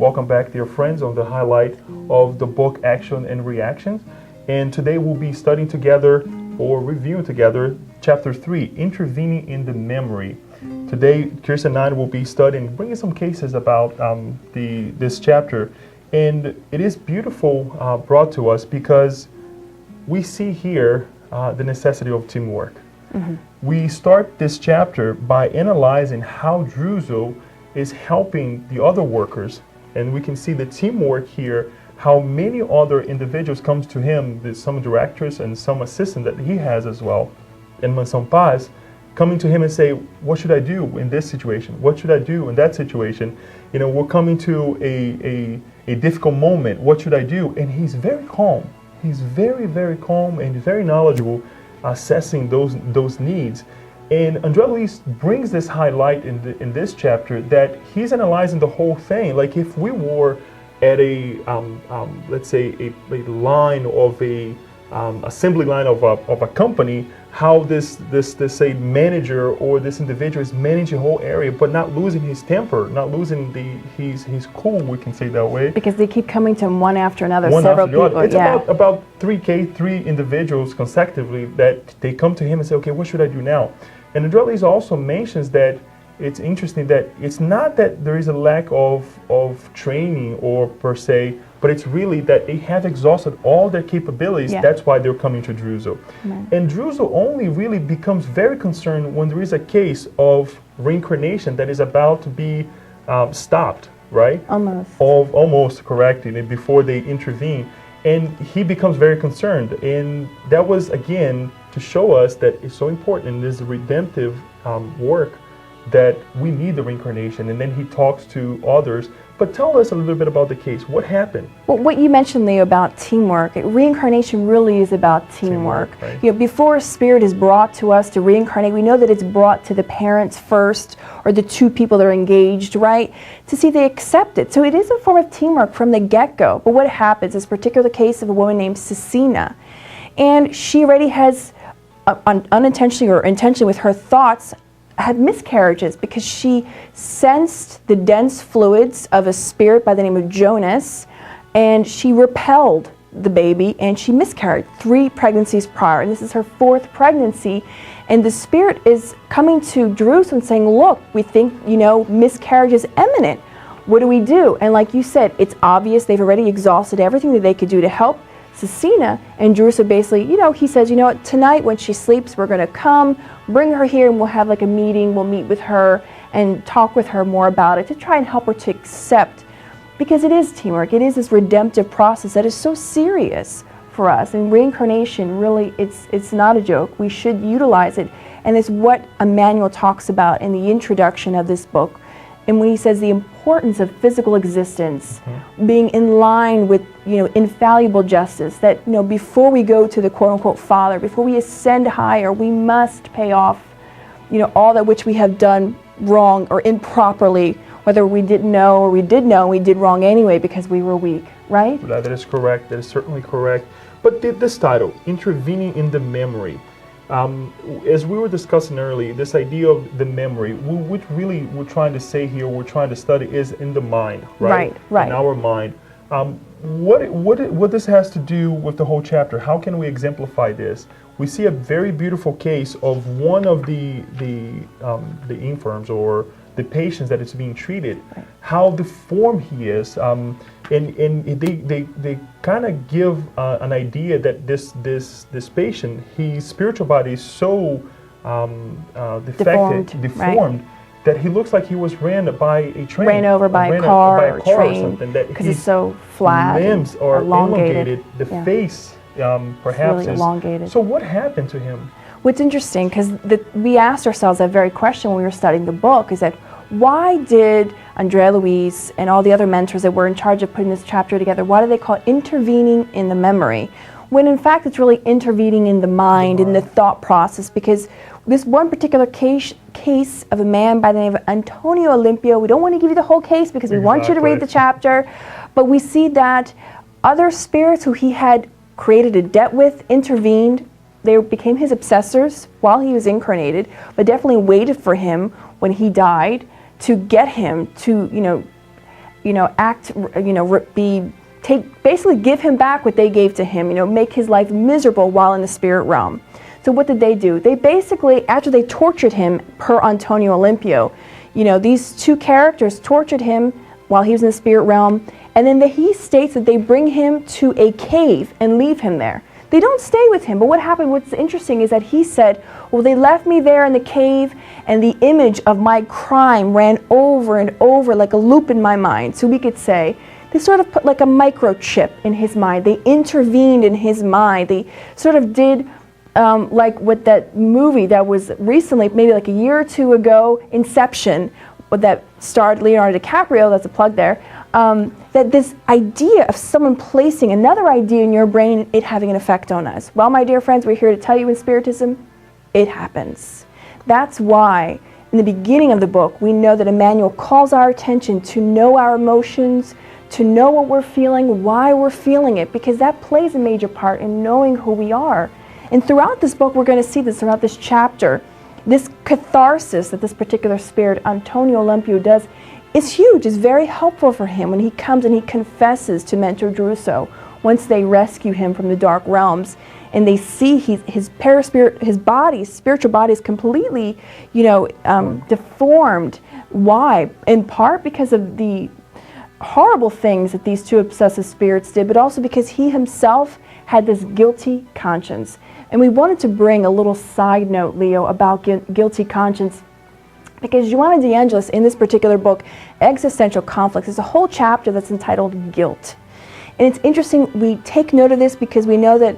Welcome back, dear friends, on the highlight of the book Action and Reactions. And today we'll be studying together or reviewing together Chapter 3, Intervening in the Memory. Today, Kirsten and I will be studying, bringing some cases about this chapter. And it is beautiful brought to us because we see here the necessity of teamwork. Mm-hmm. We start this chapter by analyzing how Druso is helping the other workers, and we can see the teamwork here, how many other individuals comes to him, there's some directors and some assistant that he has as well, and Mansão Paz, coming to him and say, what should I do in this situation? What should I do in that situation? You know, we're coming to a difficult moment. What should I do? And he's very calm. He's very, very calm and very knowledgeable, assessing those needs. And Andre Luiz brings this highlight in this chapter that he's analyzing the whole thing. Like if we were at a let's say a line of a assembly line of a company, how this say manager or this individual is managing the whole area, but not losing his temper, not losing his cool, we can say that way. Because they keep coming to him one after another, several people. It's about three individuals consecutively that they come to him and say, okay, what should I do now? And Andre Luiz also mentions that it's interesting that it's not that there is a lack of training or per se, but it's really that they have exhausted all their capabilities. Yeah. That's why they're coming to Druso. Right. And Druso only really becomes very concerned when there is a case of reincarnation that is about to be stopped, right? Almost correctly before they intervene. And he becomes very concerned. And that was, again, to show us that it's so important in this redemptive work that we need the reincarnation. And then he talks to others. But tell us a little bit about the case. What happened? Well, what you mentioned, Leo, about teamwork. Reincarnation really is about teamwork. Right? You know, before a spirit is brought to us to reincarnate, we know that it's brought to the parents first, or the two people that are engaged, right? To see they accept it. So it is a form of teamwork from the get-go. But what happens, this particular case of a woman named Cecina, and she already has, unintentionally or intentionally with her thoughts, had miscarriages because she sensed the dense fluids of a spirit by the name of Jonas, and she repelled the baby and she miscarried 3 pregnancies prior, and this is her 4th pregnancy. And the spirit is coming to Druso and saying, look, we think, you know, miscarriage is imminent. What do we do? And like you said, it's obvious they've already exhausted everything that they could do to help Cecina, and Druso basically, you know, he says, you know what, tonight when she sleeps, we're going to come, bring her here, and we'll have like a meeting, we'll meet with her and talk with her more about it to try and help her to accept, because it is teamwork, it is this redemptive process that is so serious for us. And reincarnation, really, it's not a joke. We should utilize it, and it's what Emmanuel talks about in the introduction of this book. And when he says the importance of physical existence, being in line with, you know, infallible justice, that, you know, before we go to the quote-unquote Father, before we ascend higher, we must pay off, you know, all that which we have done wrong or improperly, whether we didn't know or we did know, we did wrong anyway because we were weak, right? That is correct. That is certainly correct. But this title, Intervening in the Memory, as we were discussing earlier, this idea of the memory, which really we're trying to say here, we're trying to study, is in the mind, right? Right. In our mind. What this has to do with the whole chapter? How can we exemplify this? We see a very beautiful case of one of the infirms or the patients that is being treated, how deformed he is, and they kind of give an idea that this patient, his spiritual body is so deformed, that he looks like he was ran by a train, ran over by a car or train, because it's so flat, limbs are elongated, the face perhaps really is elongated. So what happened to him? What's interesting, because we asked ourselves that very question when we were studying the book, is that why did Andre Luiz and all the other mentors that were in charge of putting this chapter together, why do they call it intervening in the memory? When in fact it's really intervening in the mind, in the thought process, because this one particular case of a man by the name of Antonio Olimpio, we don't want to give you the whole case because we want you to read the chapter, but we see that other spirits who he had created a debt with intervened. They became his obsessors while he was incarnated, but definitely waited for him when he died to get him to, basically give him back what they gave to him, make his life miserable while in the spirit realm. So what did they do? They basically, after they tortured him per Antonio Olympio, these two characters tortured him while he was in the spirit realm, and then he states that they bring him to a cave and leave him there. They don't stay with him, but what happened, what's interesting is that he said, well, they left me there in the cave, and the image of my crime ran over and over like a loop in my mind. So we could say, they sort of put like a microchip in his mind. They intervened in his mind. They sort of did like what that movie that was recently, maybe like a year or two ago, Inception, that starred Leonardo DiCaprio, that's a plug there, that this idea of someone placing another idea in your brain, it having an effect on us. Well, my dear friends, we're here to tell you in Spiritism, it happens. That's why in the beginning of the book, we know that Emmanuel calls our attention to know our emotions, to know what we're feeling, why we're feeling it, because that plays a major part in knowing who we are. And throughout this book, we're going to see this throughout this chapter. This catharsis that this particular spirit, Antonio Olympio, does is huge. It's very helpful for him when he comes and he confesses to Mentor Druso once they rescue him from the dark realms. And they see his spiritual body is completely, deformed. Why? In part because of the horrible things that these two obsessive spirits did, but also because he himself had this guilty conscience. And we wanted to bring a little side note, Leo, about guilty conscience, because Joanna de Angelis, in this particular book, Existential Conflicts, is a whole chapter that's entitled Guilt. And it's interesting, we take note of this because we know that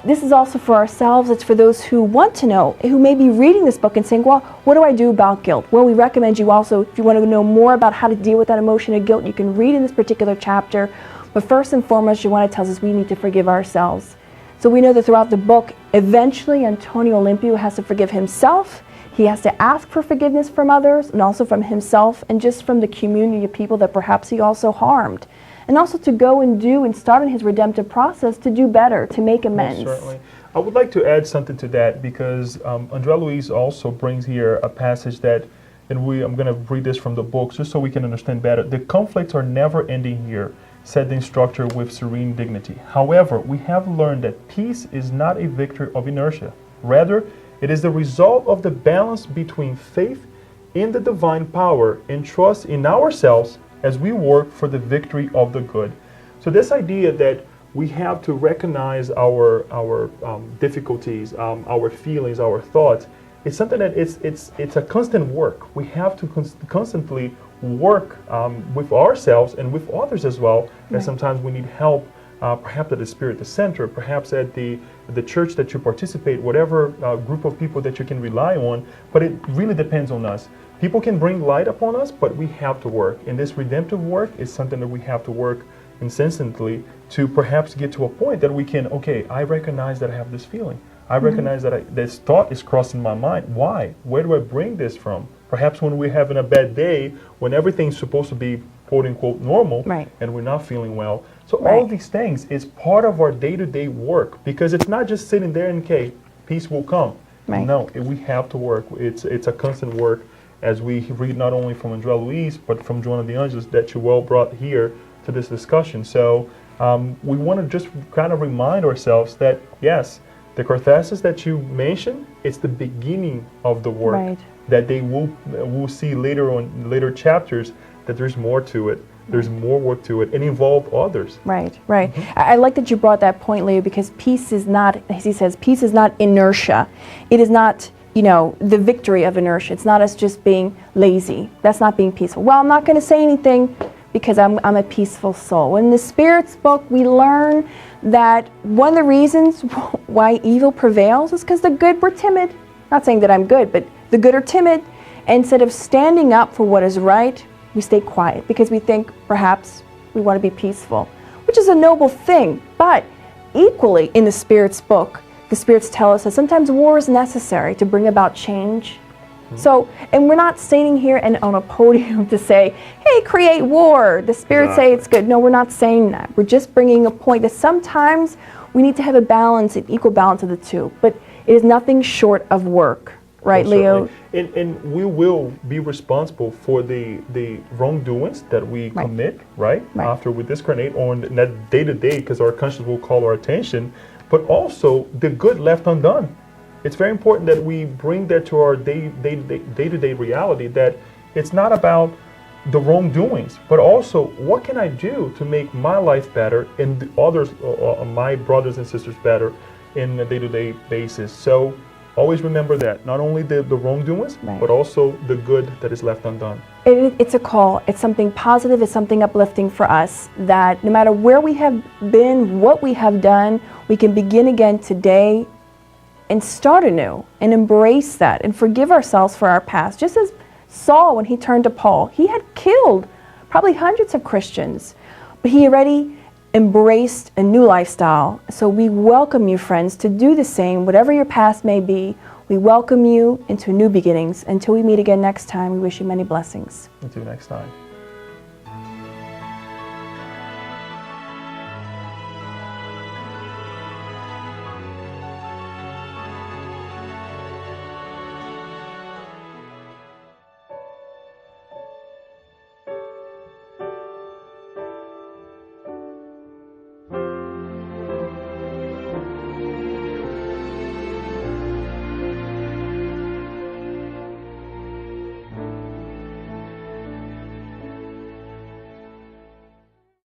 this is also for ourselves. It's for those who want to know, who may be reading this book and saying, well, what do I do about guilt? Well, we recommend you also, if you want to know more about how to deal with that emotion of guilt, you can read in this particular chapter. But first and foremost, Joanna tells us we need to forgive ourselves. So we know that throughout the book, eventually Antonio Olympio has to forgive himself. He has to ask for forgiveness from others and also from himself and just from the community of people that perhaps he also harmed. And also to go and do and start in his redemptive process to do better, to make amends. Most certainly. I would like to add something to that because Andre Luiz also brings here a passage that, and I'm going to read this from the book just so we can understand better. The conflicts are never ending here, said the instructor with serene dignity. However, we have learned that peace is not a victory of inertia. Rather, it is the result of the balance between faith in the divine power and trust in ourselves as we work for the victory of the good. So this idea that we have to recognize our difficulties, our feelings, our thoughts, it's something that it's a constant work. We have to constantly work with ourselves and with others as well. Right. And sometimes we need help, perhaps at the Spirit Center, perhaps at the church that you participate, whatever group of people that you can rely on. But it really depends on us. People can bring light upon us, but we have to work. And this redemptive work is something that we have to work incessantly to perhaps get to a point that we can, okay, I recognize that I have this feeling. I recognize that this thought is crossing my mind. Why? Where do I bring this from? Perhaps when we're having a bad day, when everything's supposed to be quote-unquote normal, right, and we're not feeling well. So all of these things is part of our day-to-day work, because it's not just sitting there and, okay, peace will come. Right. No, we have to work. It's a constant work, as we read not only from Andre Luiz, but from Joanna de Angelis that you well brought here to this discussion. So we want to just kind of remind ourselves that, yes, the catharsis that you mentioned, it's the beginning of the work. Right. That they will see later on, later chapters, that there's more to it. There's more work to it and involve others. Right, right. Mm-hmm. I like that you brought that point, Leo, because peace is not, as he says, peace is not inertia. It is not, the victory of inertia. It's not us just being lazy. That's not being peaceful. Well, I'm not going to say anything because I'm a peaceful soul. In the Spirit's book, we learn that one of the reasons why evil prevails is because the good were timid. Not saying that I'm good, but the good are timid. Instead of standing up for what is right, we stay quiet because we think perhaps we want to be peaceful, which is a noble thing. But equally, in the Spirit's book, the Spirits tell us that sometimes war is necessary to bring about change. Mm-hmm. So, and we're not standing here and on a podium to say, hey, create war. The Spirits say it's good. No, we're not saying that. We're just bringing a point that sometimes we need to have a balance, an equal balance of the two. But it is nothing short of work. right, Most Leo? certainly. And we will be responsible for the wrongdoings that we commit, right? After we discarnate on that day-to-day, because our conscience will call our attention, but also the good left undone. It's very important that we bring that to our day-to-day reality, that it's not about the wrongdoings, but also what can I do to make my life better and the others, my brothers and sisters better in a day-to-day basis. So always remember that, not only the wrongdoings, but also the good that is left undone. It's a call. It's something positive. It's something uplifting for us, that no matter where we have been, what we have done, we can begin again today and start anew and embrace that and forgive ourselves for our past. Just as Saul, when he turned to Paul, he had killed probably hundreds of Christians, but he already embraced a new lifestyle. So we welcome you, friends, to do the same, whatever your past may be. We welcome you into new beginnings. Until we meet again next time, we wish you many blessings. Until next time.